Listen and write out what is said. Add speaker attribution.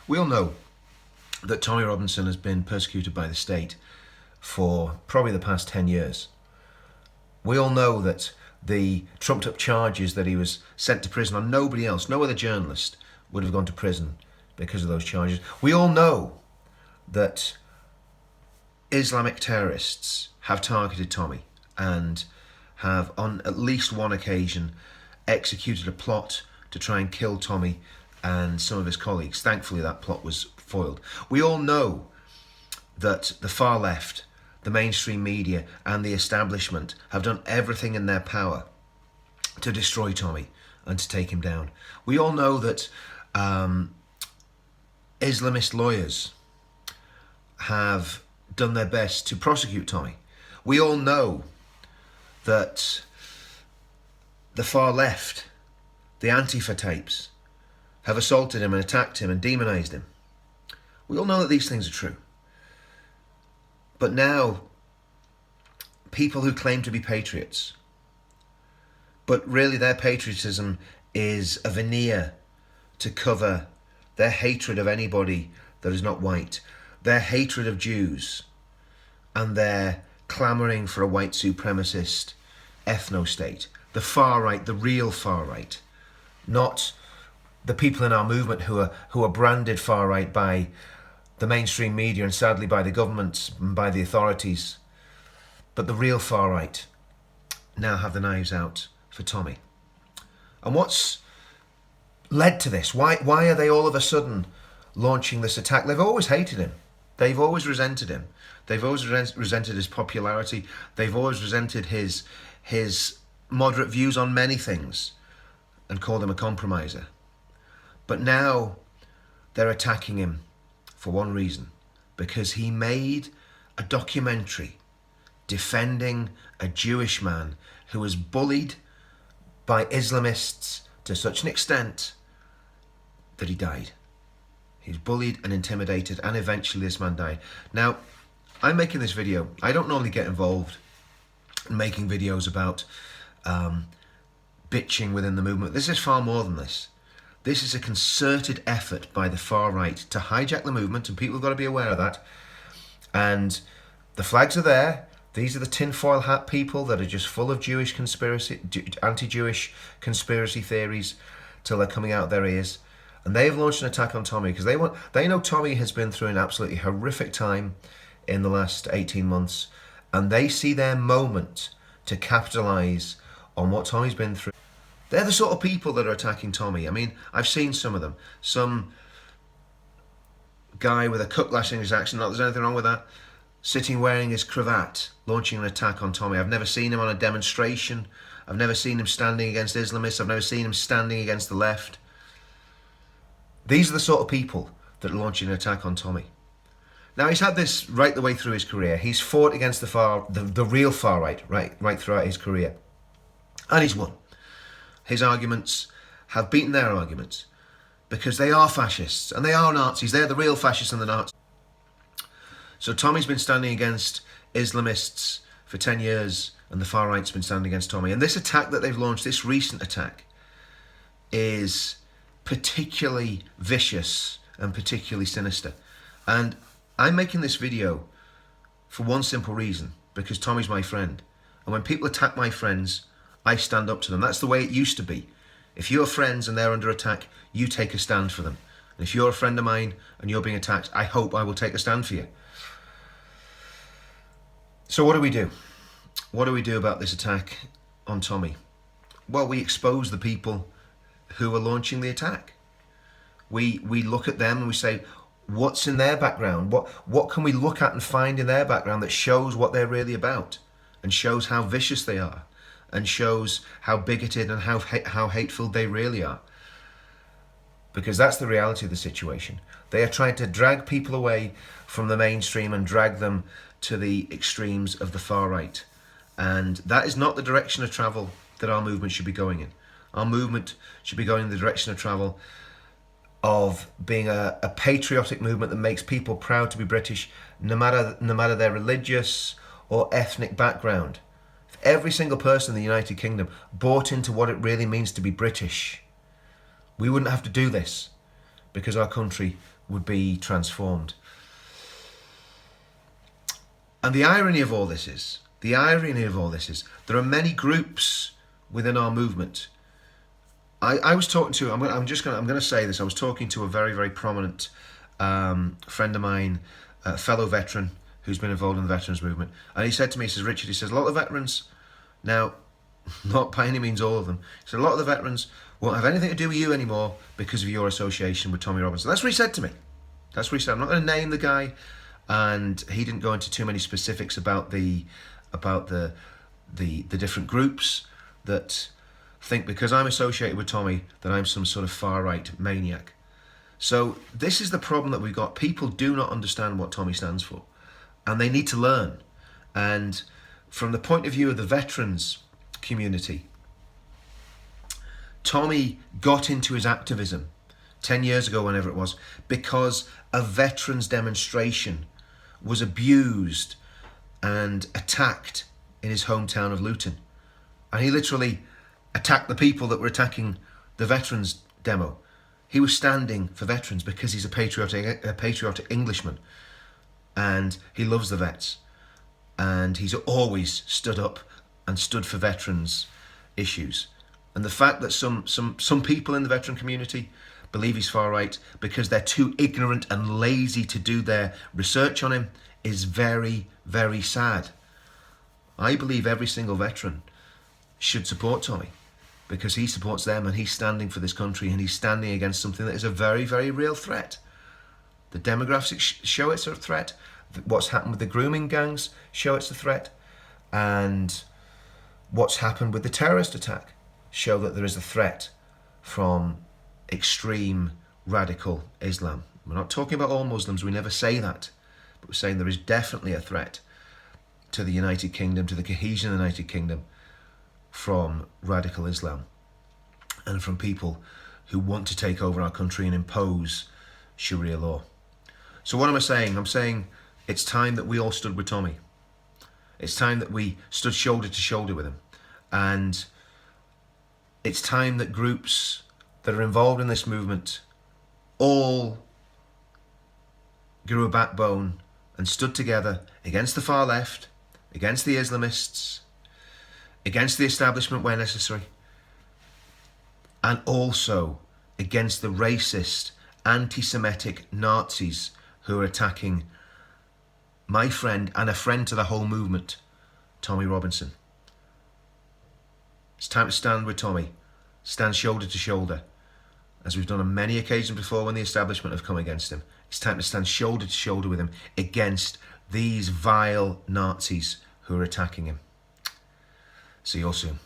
Speaker 1: We all know that Tommy Robinson has been persecuted by the state for probably the past 10 years. We all know that the trumped up charges that he was sent to prison on, nobody else, no other journalist would have gone to prison because of those charges. We all know that Islamic terrorists have targeted Tommy and have on at least one occasion executed a plot to try and kill Tommy and some of his colleagues. Thankfully that plot was foiled. We all know that the far left, the mainstream media and the establishment have done everything in their power to destroy Tommy and to take him down. We all know that Islamist lawyers have done their best to prosecute Tommy. We all know that the far left, the Antifa types, have assaulted him and attacked him and demonized him. We all know that these things are true. But now, people who claim to be patriots, but really their patriotism is a veneer to cover their hatred of anybody that is not white, their hatred of Jews, and their clamouring for a white supremacist ethno-state. The far right, the real far right, not the people in our movement who are branded far right by the mainstream media and sadly by the government and by the authorities, but the real far right now have the knives out for Tommy. And what's led to this? Why are they all of a sudden launching this attack? They've always hated him. They've always resented him. They've always resented his popularity. They've always resented his moderate views on many things and called him a compromiser. But now they're attacking him for one reason, because he made a documentary defending a Jewish man who was bullied by Islamists to such an extent that he died. He was bullied and intimidated, and eventually this man died. Now, I'm making this video. I don't normally get involved in making videos about bitching within the movement. This is far more than this. This is a concerted effort by the far right to hijack the movement, and people have got to be aware of that. And the flags are there. These are the tinfoil hat people that are just full of Jewish conspiracy, anti-Jewish conspiracy theories till they're coming out of their ears. And they have launched an attack on Tommy because they know Tommy has been through an absolutely horrific time in the last 18 months, and they see their moment to capitalise on what Tommy's been through. They're the sort of people that are attacking Tommy. I mean, I've seen some of them. Some guy with a cutlass in his accent, not there's anything wrong with that, sitting wearing his cravat, launching an attack on Tommy. I've never seen him on a demonstration. I've never seen him standing against Islamists. I've never seen him standing against the left. These are the sort of people that are launching an attack on Tommy. Now, he's had this right the way through his career. He's fought against the real far right throughout his career. And he's won. His arguments have beaten their arguments because they are fascists and they are Nazis. They're the real fascists and the Nazis. So Tommy's been standing against Islamists for 10 years and the far right's been standing against Tommy. And this attack that they've launched, this recent attack, is particularly vicious and particularly sinister. And I'm making this video for one simple reason, because Tommy's my friend. And when people attack my friends, I stand up to them. That's the way it used to be. If you're friends and they're under attack, you take a stand for them. And if you're a friend of mine and you're being attacked, I hope I will take a stand for you. So what do we do? What do we do about this attack on Tommy? Well, we expose the people who are launching the attack. We look at them and we say, what's in their background? What can we look at and find in their background that shows what they're really about and shows how vicious they are and shows how bigoted and how hateful they really are? Because that's the reality of the situation. They are trying to drag people away from the mainstream and drag them to the extremes of the far right. And that is not the direction of travel that our movement should be going in. Our movement should be going in the direction of travel of being a patriotic movement that makes people proud to be British, no matter their religious or ethnic background. If every single person in the United Kingdom bought into what it really means to be British, we wouldn't have to do this. because our country would be transformed. And the irony of all this is, there are many groups within our movement. I was talking to, I'm going to say this, I was talking to a very, very prominent friend of mine, a fellow veteran who's been involved in the veterans movement. And he said to me, he says, Richard, he says, a lot of the veterans, now, not by any means all of them, he said, a lot of the veterans won't have anything to do with you anymore because of your association with Tommy Robinson. That's what he said to me. That's what he said. I'm not going to name the guy, and he didn't go into too many specifics about the different groups that think because I'm associated with Tommy that I'm some sort of far-right maniac. So this is the problem that we've got. People do not understand what Tommy stands for, and they need to learn. And from the point of view of the veterans community, Tommy got into his activism 10 years ago, whenever it was, because a veterans demonstration was abused and attacked in his hometown of Luton. And he literally attacked the people that were attacking the veterans demo. He was standing for veterans because he's a patriotic Englishman, and he loves the vets, and he's always stood up and stood for veterans issues. And the fact that some people in the veteran community believe he's far right because they're too ignorant and lazy to do their research on him is very, very sad. I believe every single veteran should support Tommy because he supports them, and he's standing for this country, and he's standing against something that is a very, very real threat. The demographics show it's a threat. What's happened with the grooming gangs show it's a threat. And what's happened with the terrorist attack show that there is a threat from extreme radical Islam. We're not talking about all Muslims, we never say that, but we're saying there is definitely a threat to the United Kingdom, to the cohesion of the United Kingdom, from radical Islam and from people who want to take over our country and impose Sharia law. So what am I saying? I'm saying it's time that we all stood with Tommy. It's time that we stood shoulder to shoulder with him. And it's time that groups that are involved in this movement all grew a backbone and stood together against the far left, against the Islamists, against the establishment where necessary, and also against the racist, anti-Semitic Nazis who are attacking my friend and a friend to the whole movement, Tommy Robinson. It's time to stand with Tommy, stand shoulder to shoulder, as we've done on many occasions before when the establishment have come against him. It's time to stand shoulder to shoulder with him against these vile Nazis who are attacking him. See you all soon.